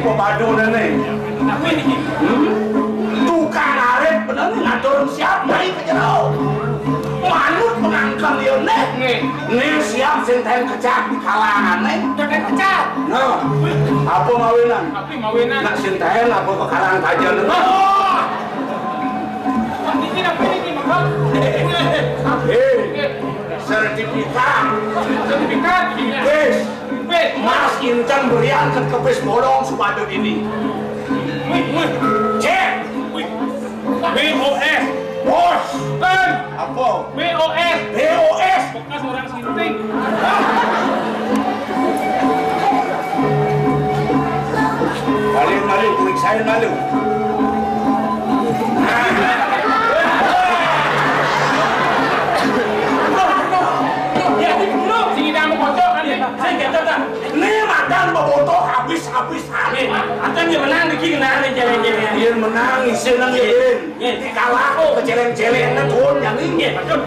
pepadu nenek. Apa ini? Tukang arep bener ngatur siap naik ke jero. Manut mengangkat dia nek. Nih siap sinten kecap di kalangan nek. Sinten kecap. Nah, apa mawinan? Apa mawinan? Nak sinten apa ke kalangan kajian nek. Ini apa ini Mak? Sertifikat. Sertifikat. Wes. Mas Intan berian ke kepes bolong sepatu ini. Cek. BOS. Bos. Kan. Apa? BOS. BOS. Bekas orang sinting. Maling, periksain maling. Ini makan boboto habis-habis habis. Akan dia menang dikit kenal jalan-jalan. Dia menang, senang ya. Dikalah kok ke celeng-celengnya tuh yang ini. Betul.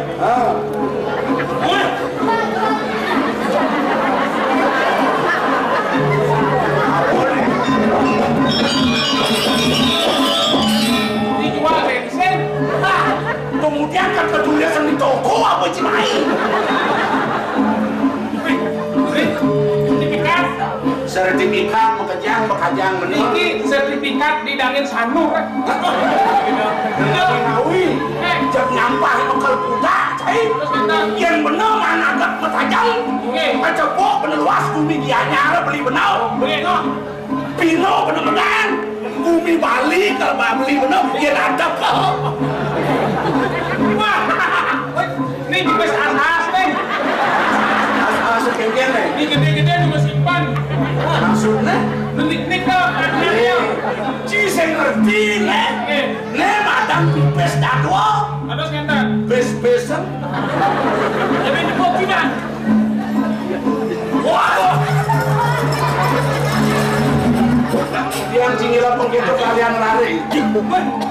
Dijual bensin. Kemudian kan ketulisan di toko apa cimai? Sertifikat bekajang meniki sertifikat didangin sanur. Ngawi jam nyampah bekal kuda cai yang bener mana agak metajang kecebok bener luas bumi dianyara beli bener pino bener menang bumi Bali kalau beli bener dia adab kau Ini juga asas nih. asal sekenggen nih Ini gede-gede juga simpan. maksudnya Nik kok. Cise ngerti nih madam pipes dadwa Ada sekitar. bes-besan Jadi nyebut tidak. waduh yang cingila penghidup kalian lari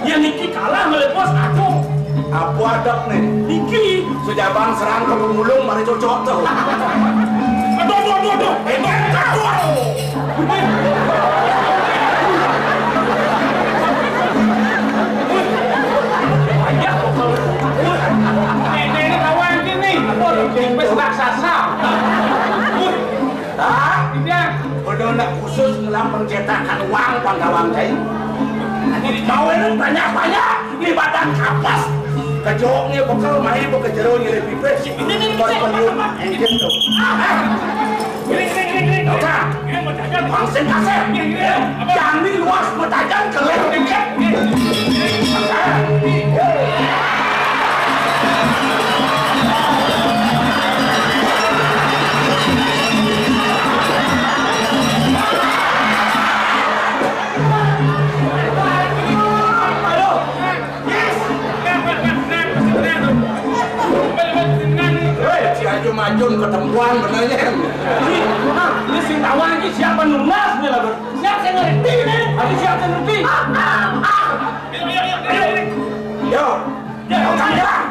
Ya Niki kalah melepos aku. apa adab nih Niki. sejabang serang ke pemulung mari cocok tuh Aduh. Ini kawan gini. Pes raksasa. Tidak. bener khusus ngelam pencetakan uang panggawang cai mau ini banyak-banyak di badan kapas kejoknya bekal mahi bekejero nyeri pipes buat peniup engine tuh Ini. Pangsen kasep Jami luas metajam kelihatan dikit Majun ketemuan benernya Ini si tawa ini siapa nunas nih lah siapa yang ngerti nih ada siapa yang ngerti yo kang jalan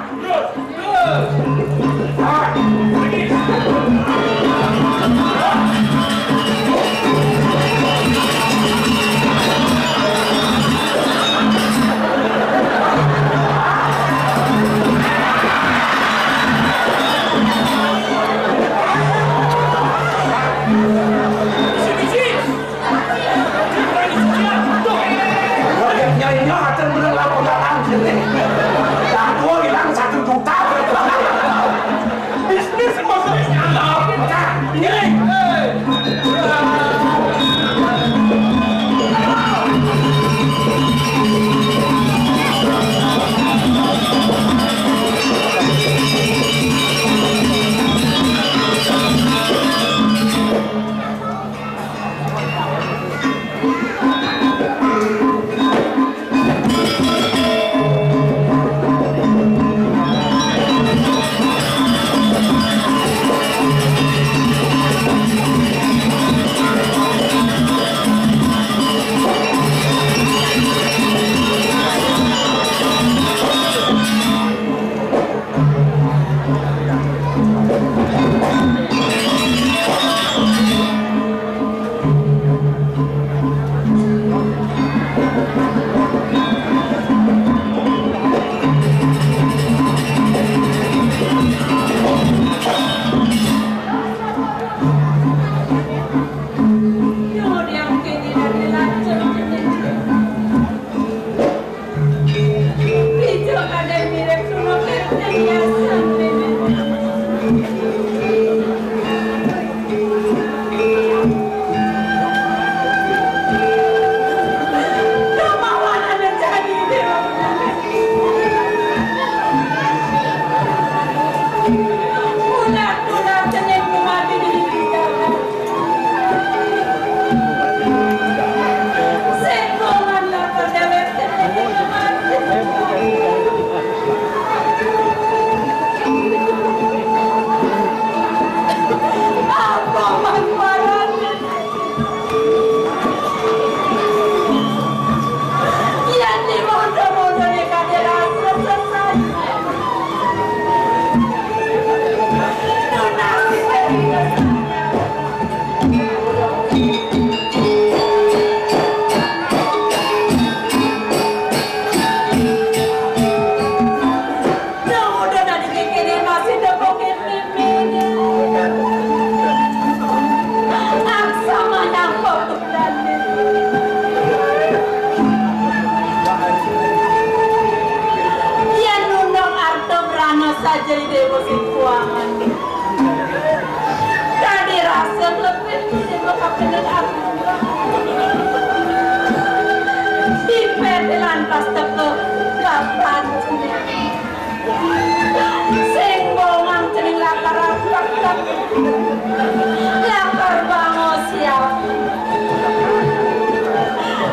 lapar banget siap.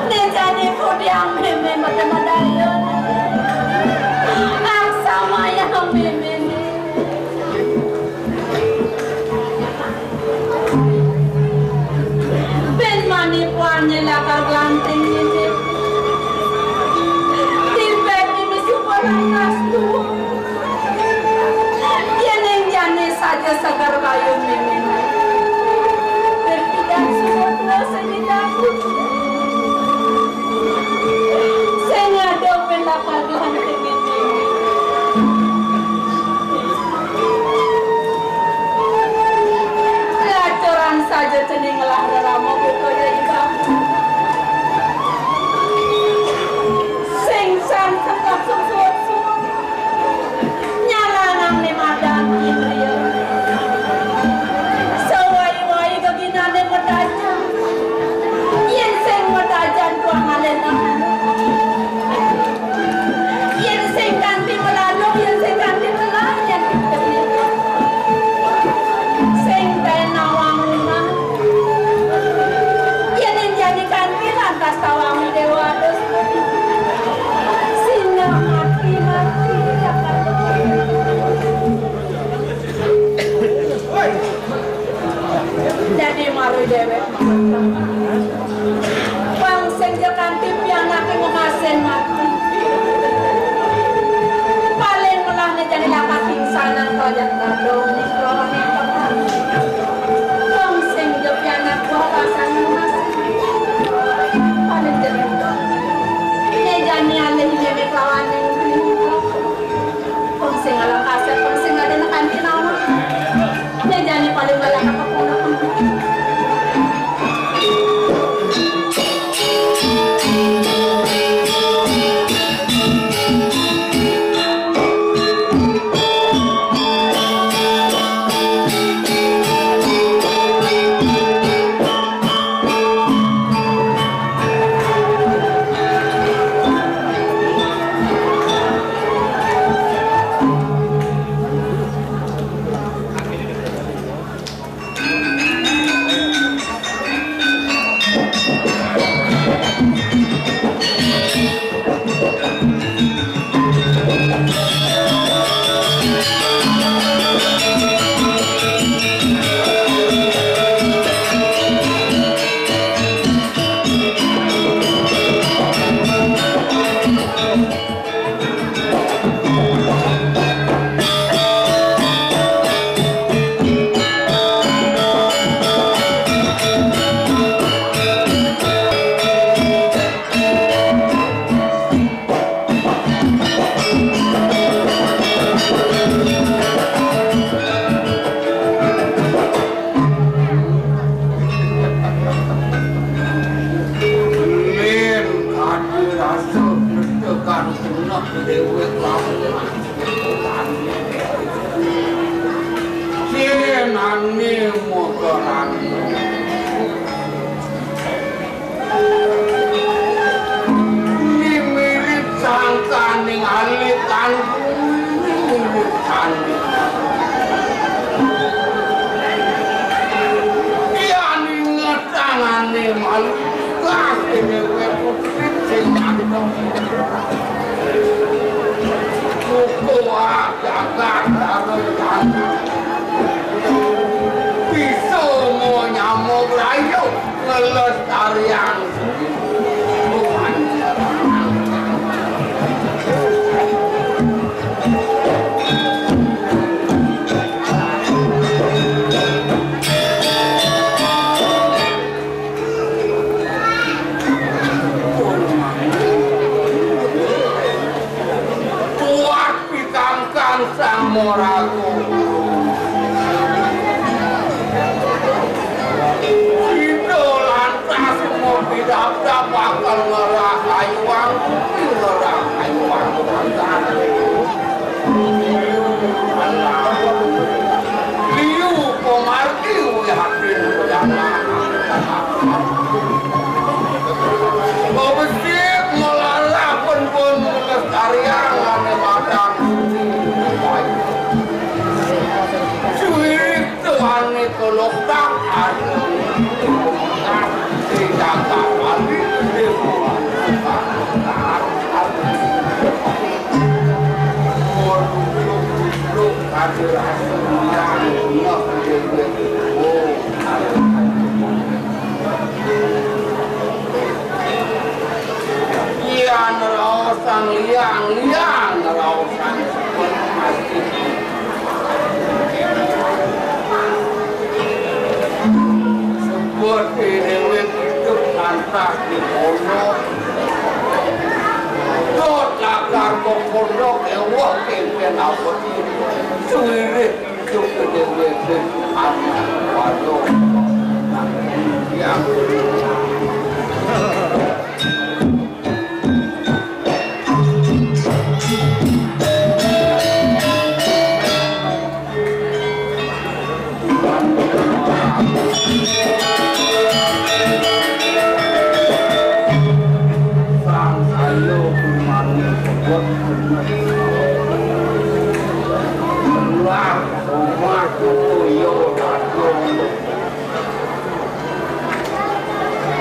Nejani pun yang meme mata-matayon. Ang sama yang meme. Ben manipuannya lapar glanting ini. Timbet ini super nastu. Saja segar kayu meme berpindah semua senidakku saya dopen lapar ganteng ini lacoran saja cening lah ramo bukonya ibang singsan tetap susu nyala nang limadan indriya jadi maru dewek bang senja kantip yang nak mengasen mati paling melah ne jadi lakat pingsanan tojak tadong ni kelola ni bang senja yang nak pasan mengasen paling jadi ne jani alih meme kawan ni bang seng alam kasar bang seng ada nak kantin nama ne jani paling malah apa pun liang ngerausan masih seperti dewe hidup lantak di pondok dot lakar pondok ewah kempen apa sulit hidup ke dewe anak wadok yang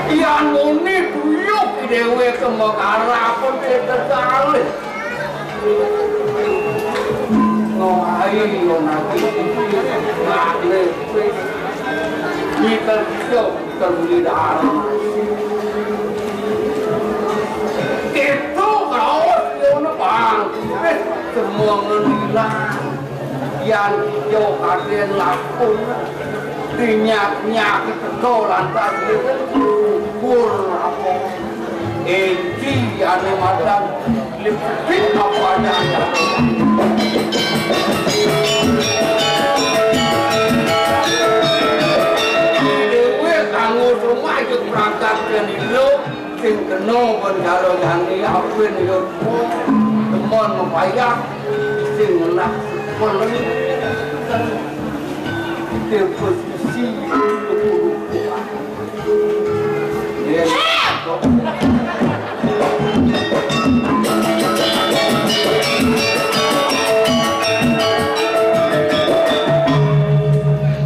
Ian muni tuyuk dewe kemengarah pun terkali ngohai yonaki lakne kita syok terlidah itu kaos yona bang semua ngelilah yang jauh kalian lakun dinyak-nyak kau lantas pur apa enti ane madan lipit apa adanya dewe kanggo rumah itu perangkat dan itu sing kena penjara yang diapin itu teman membayar sing nak peleng posisi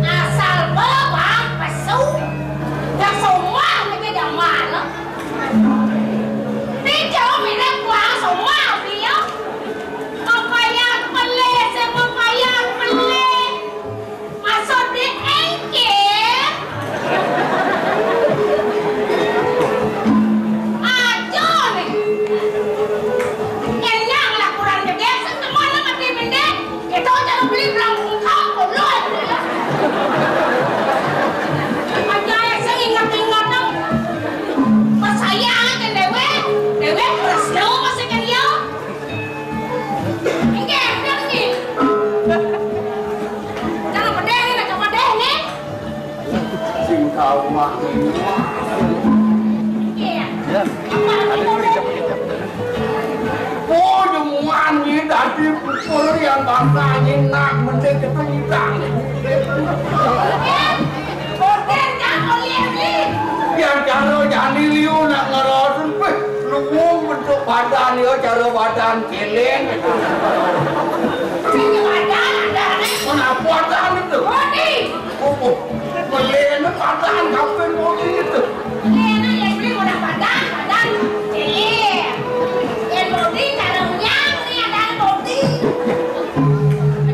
asal bawa pesu yang semua mereka yang mana đi chỗ mình đang qua semua dia apa yang beli semua yang beli masuk di engkel aja nih enak lah kurang gede semua nama di benda itu jangan beli belakang kau loh aja yang saya ingat-ingat dong pas saya aja dewe terus lo masih kan dia enggak dong nih jangan pedih nih jangan pedih nih sing kau mah iya apa lagi mau deh oh jemuan ni dari pukul yang bangsa ni nak mendek itu hilang Boten jangan lihat nih yang cara jadi liu nak ngerosun peh lu bentuk badan dia cara badan keleng itu sini badan ada nih mana badan itu bodi oh melena badan kapan bodi itu Lena yang beli udah badan ini yang bodi caranya nih ada bodi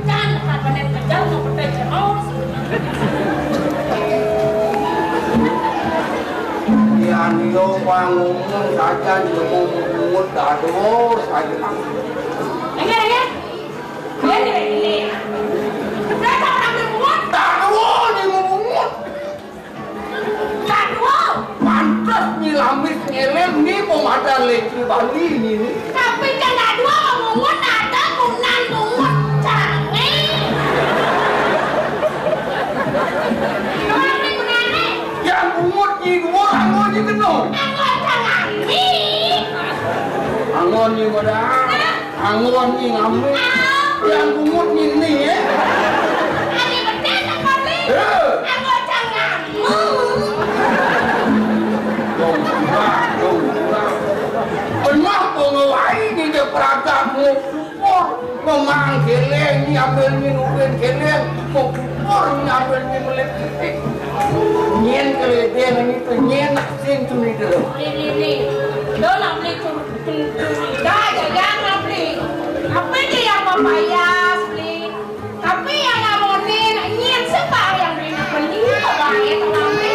jangan lupa badan kejauh mau pedih jauh yang dia bangun saja dia mau dado saja Dengar ya? Ini. Mereka orang berbuat. dado ni mau Kadua. pantas ni lamis ngelem ni pemadan lagi Bali ni Tapi kan kadua mengut ada kunan mengut canggih. Orang ni kunan ni. yang bungut ni dua anggon ni kena Mengut canggih. anggon ni pada anggon ni ngambil yang bungut ni Ani betul nak kali. Mengut canggih. Pernah pengawai ni dia peragam memang keleng ni ambil minum keleng kupur ni ambil ni melipik nyen keleng ni tu nyen nak sing tu ni tu Ini. Lo nak beli dah jangan nak beli. Apa dia yang membayar beli? Tapi yang nak monin nyen sebab yang beli nak beli apa yang tak beli.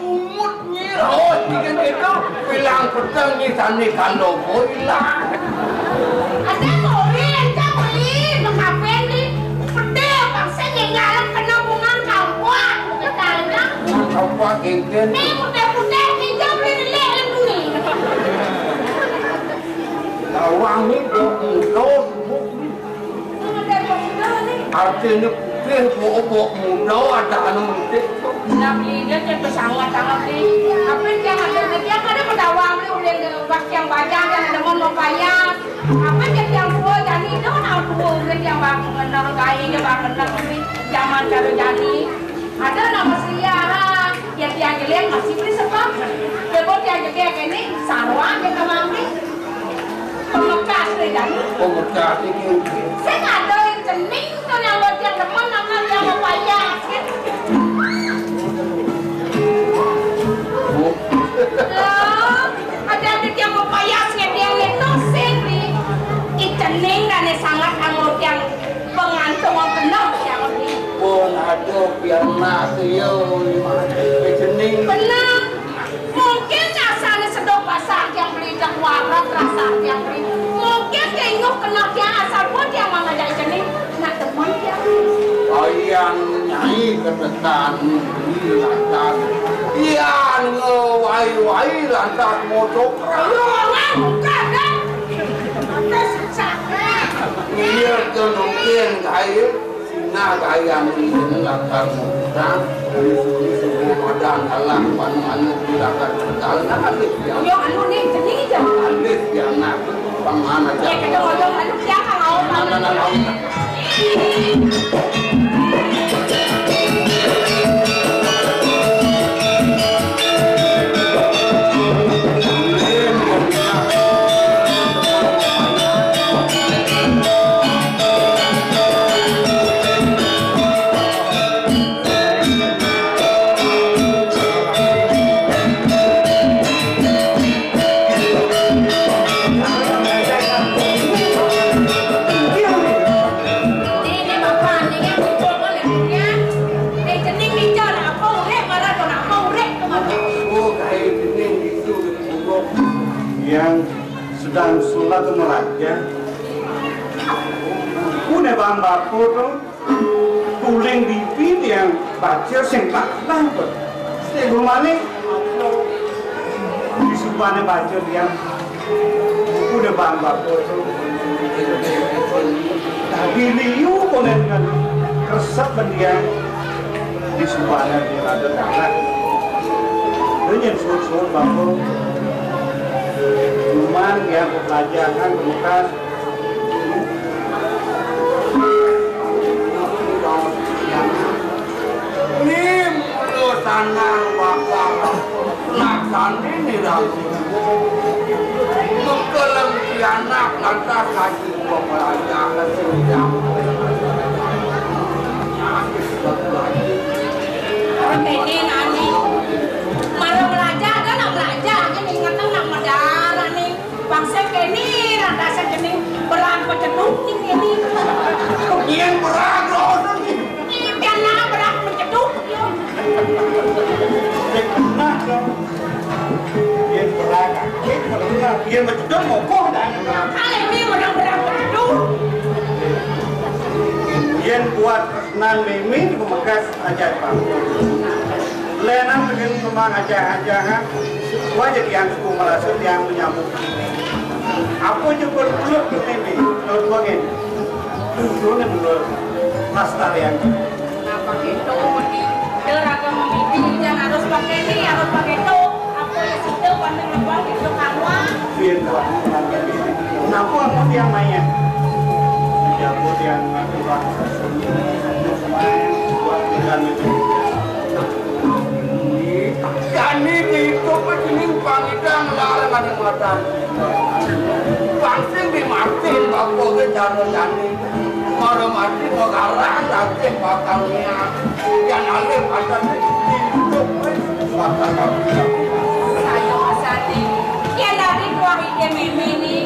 bungut ni oh tiga itu bilang petang tani kando boila. Ada korin, cakri, makapen di pedih bangsa nyengalan kena bungan kawan, katanya. Apa genggen? Nih putih-putih hijau beli lelek ni. Awang ni bok Ada muda ni. artinya putih bok muda ada anu muda. Nak beli dia je pesawat ni. Apa yang ada pedawang ni udah bak yang bajang dan ada mon bayar. Apa yang tua jadi tu nak tua udah yang bak mengenal gaya dia bak mengenal ni zaman kalau jadi. Ada nama Sria yang tiang jelek masih beri sebab. Sebab tiang jelek ini sarwa yang kamang ni. Pemekas ni jadi. Pemekas ini. Saya ada yang cening tu yang buat yang depan nama yang mau bayar. Loh, ada yang mau bayar yang itu sendiri. Icening dan sangat amat yang pengantung penuh yang ini. Pun ada yang nak yo cening. Benar. Mungkin asalnya sedok pasar yang beli dak warat rasa yang beli. Mungkin keinguh kena yang asal pun yang mengajak cening nak teman yang. Ayang nyai ketekan lantas. Yang wai lantas motor. Ruangan bukan kan? Ada sesaknya. Iya mungkin kaya sina kaya mungkin lantas motor. Disuruh badan alam panu silakan jalan alif yang. Yo anu ni cening je. Alif yang nak pamana Ya kita ngomong anu siapa kau mana? Yang sedang sholat meraja, punya bamba foto, tulen di pin yang baca sengkak lambat. Sebelumnya di subane baca yang punya bamba foto. Tapi liu konen dengan resep bendian di subane di ada tanah. Dengan susun bambu. Cuman yang pelajaran bekas ini urusanan bakal laksan ini lagi mengkelem si anak lantas haji pelajaran sejam Ini nani marah belajar kan nak belajar ini ngatang nak medara nih bangsa kini rada segini berat pecenuk ini yang berat loh ini biarlah berat pecenuk nah dia beragam dia betul mokok dan kali ini berat pecenuk dia buat nan mimi di bekas ajar pak Lenang dengan kemang ajar-ajaran wajib yang suku merasa yang menyambut apa juga peluk ke mimi kalau bagian dulu ni dulu master yang kenapa gitu ini deragam mimpi jangan harus pakai ini harus pakai itu apa ya situ pandang lebang gitu kawan biar buat kenapa aku yang mainnya jabut yang buat buat dengan itu Jani itu begini pangidang larang ada matan pangsing dimatiin bapak ke cara jani mau mati mau garang tapi bakalnya yang alih ada hidup bakal saya masati ya dari dua ide mimi ini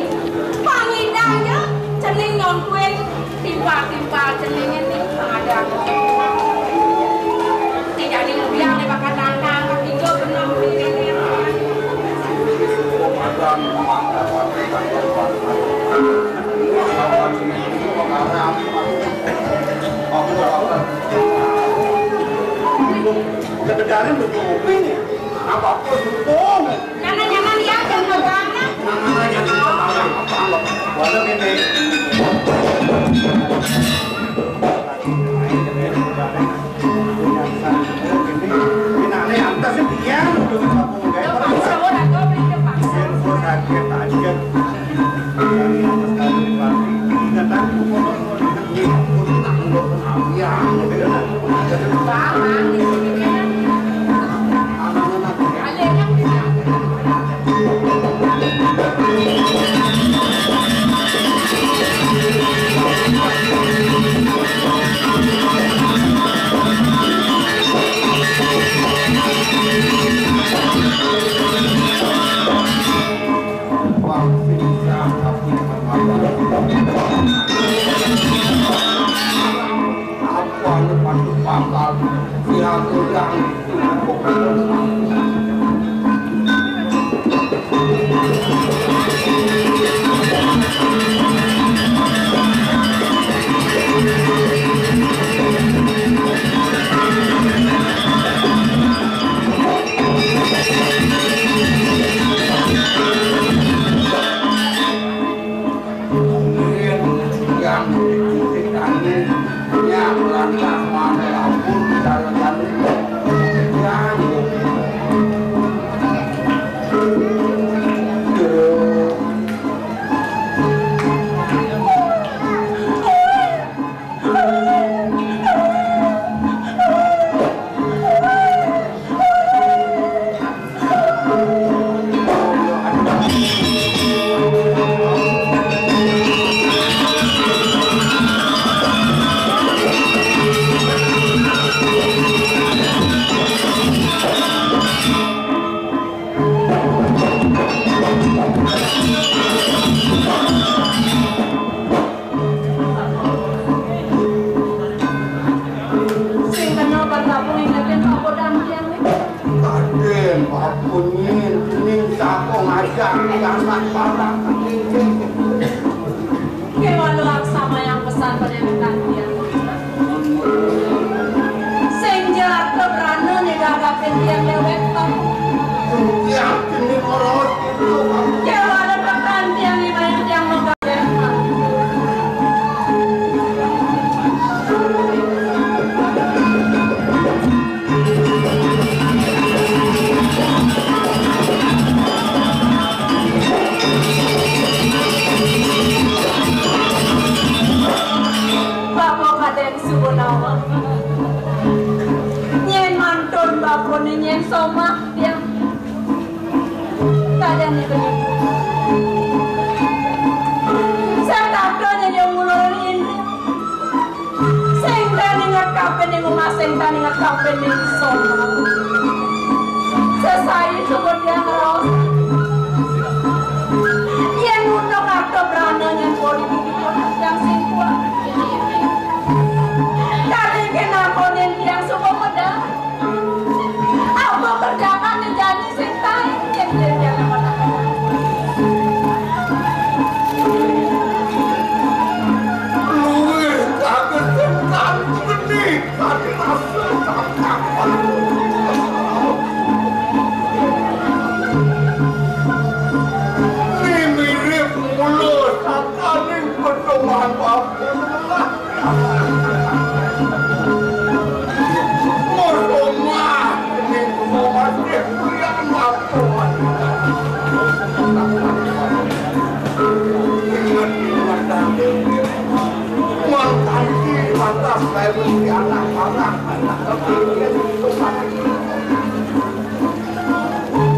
pangidangnya cening nonkuin timpa ceningnya nih ada tidak dimubiang di bakal tantang ketiga benar ini apa sepung. Jangan ya, jangan banget. Walau ini. Ini antasnya dia.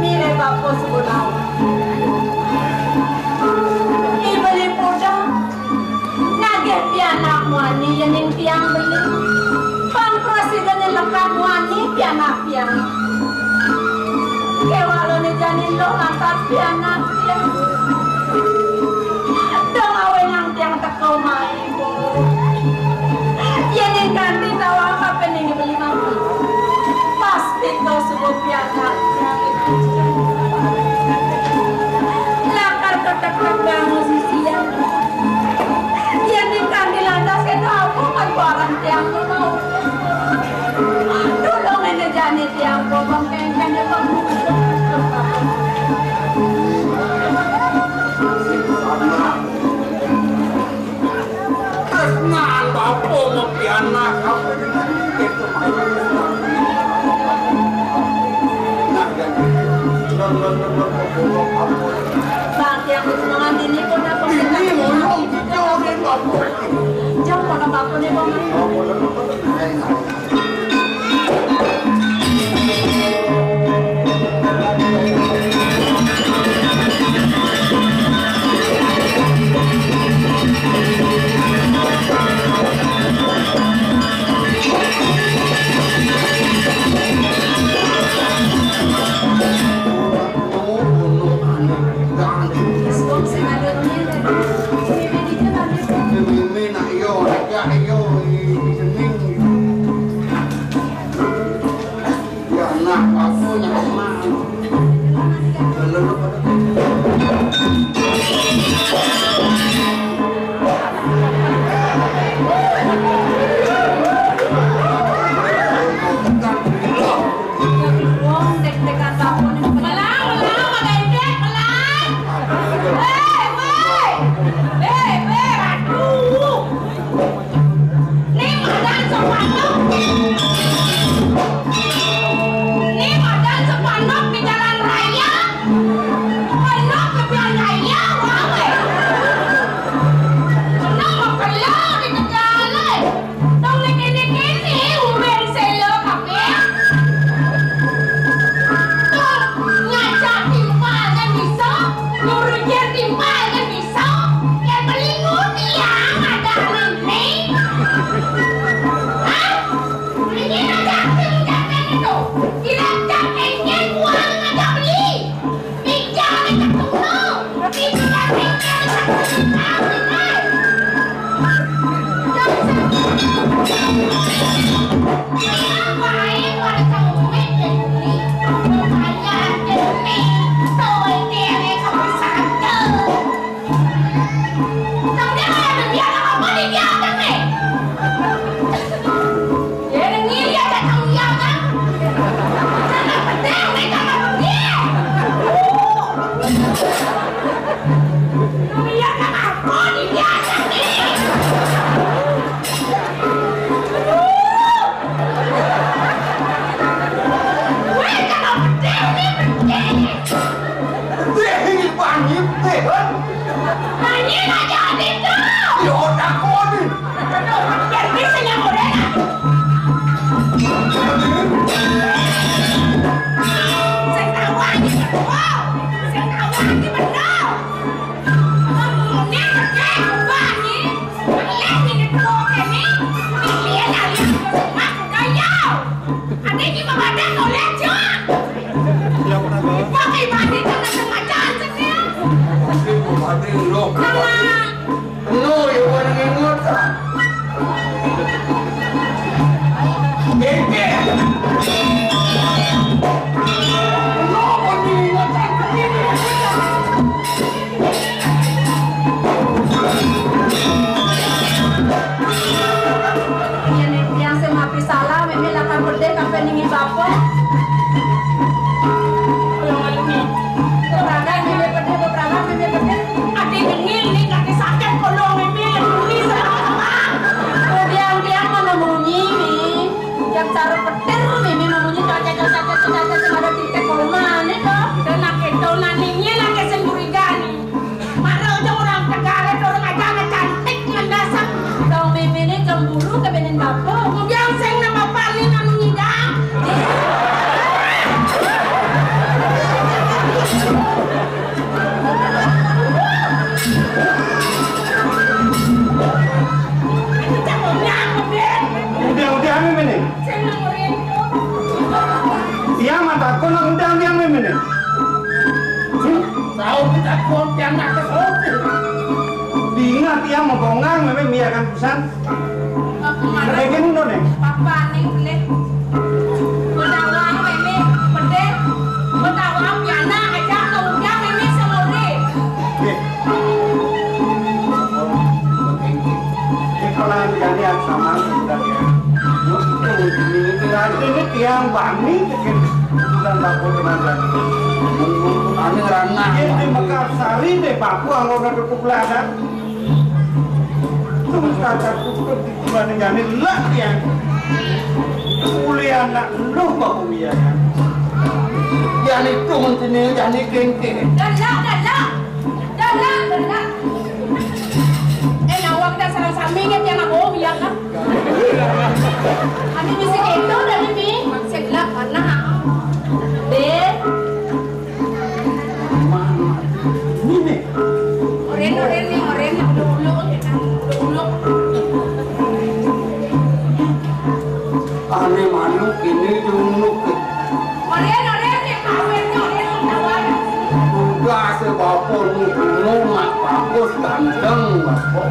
Mire Bapak Sugunawa, ibeli puda, naget pianak wani yang tiang beli, pang presiden yang lekat wani pianak piang, kewalo ni janin lo atas pianak piang, dong awe yang tiang tekau main bo, yang ganti tawa apa nih beli mama, pasti kau subuh pianak. Lakar ketek-ketek musisi yang dikan di landas ke tahu kan barang tiang mau. Tolong ini jani tiang bobong kengkeng de bang. Bakit ang mga dini ko na po Ini mulung jauh dari bapak. Jauh pada bapak ni bang. Kuliah nak lu bahu biaya. Jangan itu mentini, jangan kengke. Dala. Nawag na sa samingit yan ako, umiyak ka. Ano yung sikito, dali mi? Magsigla ka na ha. Ben? Mimi. Oren, ulok. Ane manuk ini junuk. Oren, kawin niyo, oren, nawag. Enggak sebapur mukunu mak bagus ganteng bapak.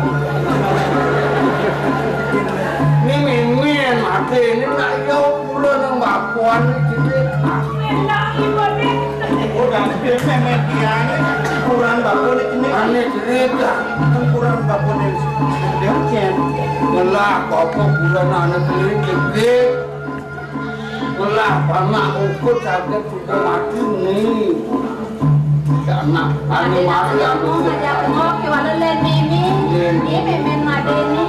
Ini mimin mati ini nak jauh pula nang bapuan ini. Enak, ibu Ben. Udah memet dia kurang bakul ini. Ane cerita. Kurang bakul ini. Dia cen. Ngelah bapak bulan anak ini gede. Ngelah pamak ukut sakit sudah mati nih. Anak ane mati aku. Ngajak ngok, kiwala len mimi. Ini memen madeni.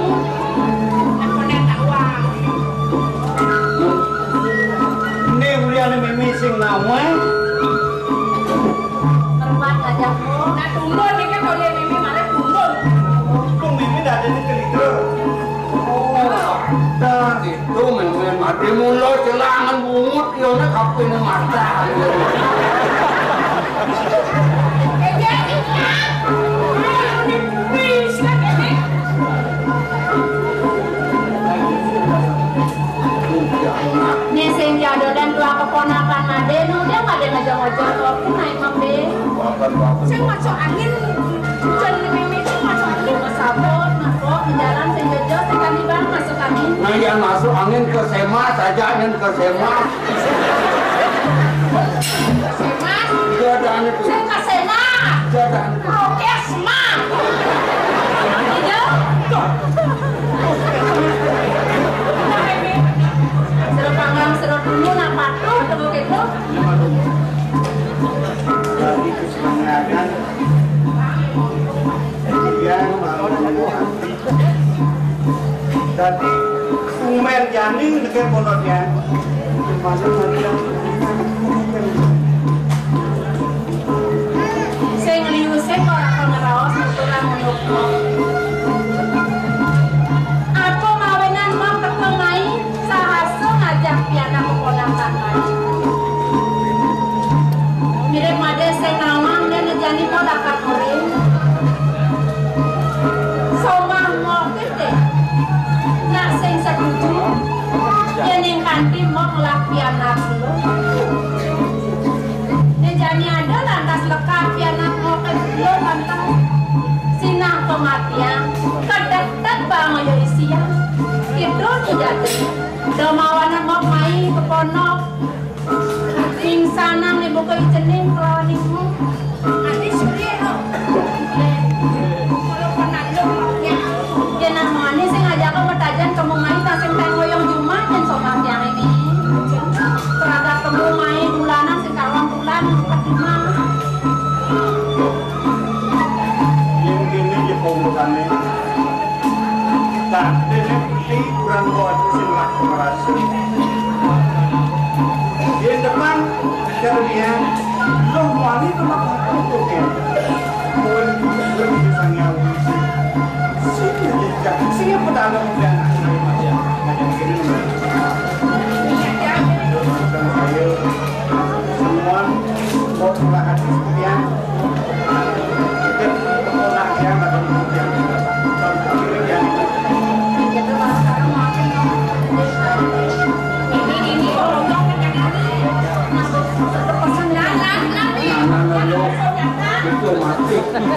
Aku nek awang. Ini ulian mimi sing nawe. Terbat ngajak ngok. Nah tumbon nih kan oleh mimi malah tumbon. Kung mimi dah ada di kelika. Dah itu memen mati mulo celangan bungut yo nak kapene mata. Nih sing jado dan tua keponakan Made, dia nggak ada ngajak-ngajak kopi naik Made. Sing masuk angin, hujan mimi sing masuk angin masabot, masuk di jalan sing jojo, sing kami bang masuk angin. Nah yang masuk angin ke Sema saja angin ke Sema. Semas, Jadaan itu. sing kasena, Jadaan itu. rokesma. Iya. Seru panggang seru dulu nak patuh temu gitu. Jadi kesemangan. Kemudian mau hati. Jadi Umer Jani dekat pondoknya. Sing liuse orang pengeraos nuturan menukno. Aku mawenan mau ketengai sahaso ngajak piana keponakan Made. Mirip Made sing nawang dan ngejani mau dapat murid. Somah mau gede. Nak sing setuju. Yening kanti mau ngelak piana dulu. Nejani ada lantas lekat piana mau kedua lantas sinang kematian kedetek bang ayo isian itu dijadi damawanan mau main ke ponok pingsanang nih buka ijening kelawan ibu nanti suri kalau pernah ya jenang mani sing ngajak ke betajan kamu main tasing tengoyong jumat dan somang yang ini teragak kamu main bulanan sing kawan bulan kedua Yang ini je pengurusannya. Tak ada putih kurang buat silat merasa. Di depan kerja lo wali tu nak untuk dia. Mungkin belum bisa nyawa. Sini pedagang dan macam gini. Ayo semua buat melakukan sekian.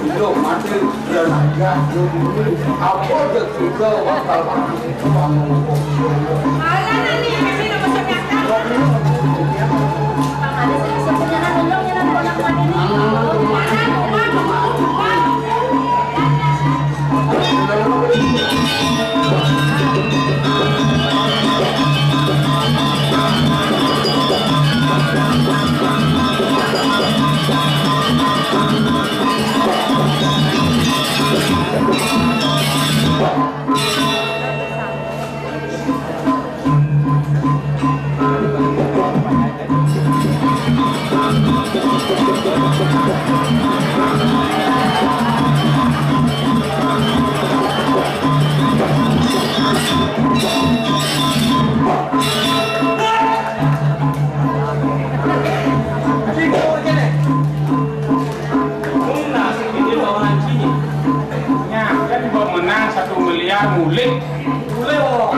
Itu mati dan aja apa je kita bakal bangun. malah nanti kami nak masuk nyata ada sebenarnya belum yang nak ponak ini 1 miliar mulai orang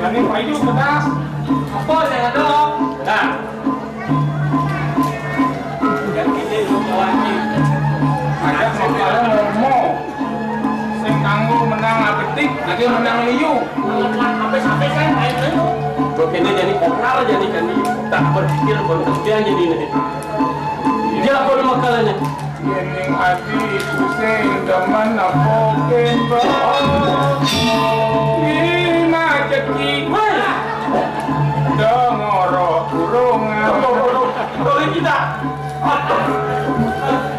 jadi baju pedas apa yang ada nah yang kita lagi ada masalah ngomong sing kanggo menang apetik lagi menang liu sampai kan main itu ini jadi kopral jadi kan tak berpikir bekerja jadi ini dia apa nama kalanya Yening hati pusing demen napokin bawah Lima ceki Dengoro kurungan boleh kita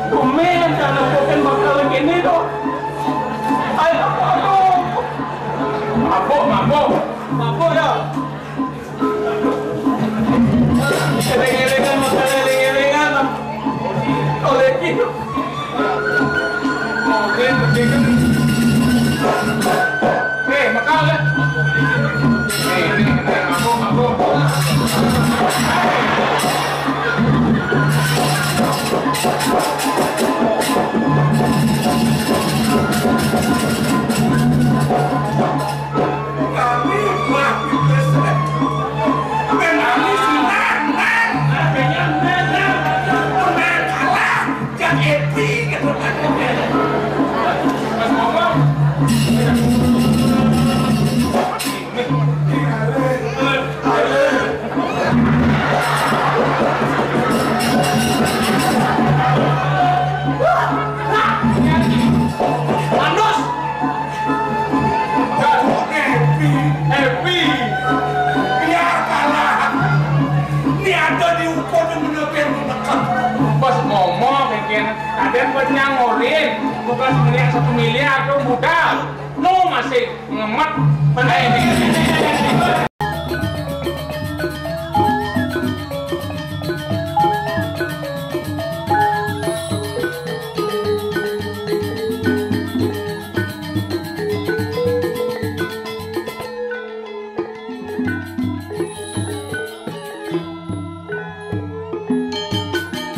kumen dan napokin bakal gini tuh ayo mabuk ya eling-elingan oleh gitu makan lah mabuk Kalian banyak ngorin, bukan 1 miliar tuh modal, lo masih ngemat pada ini.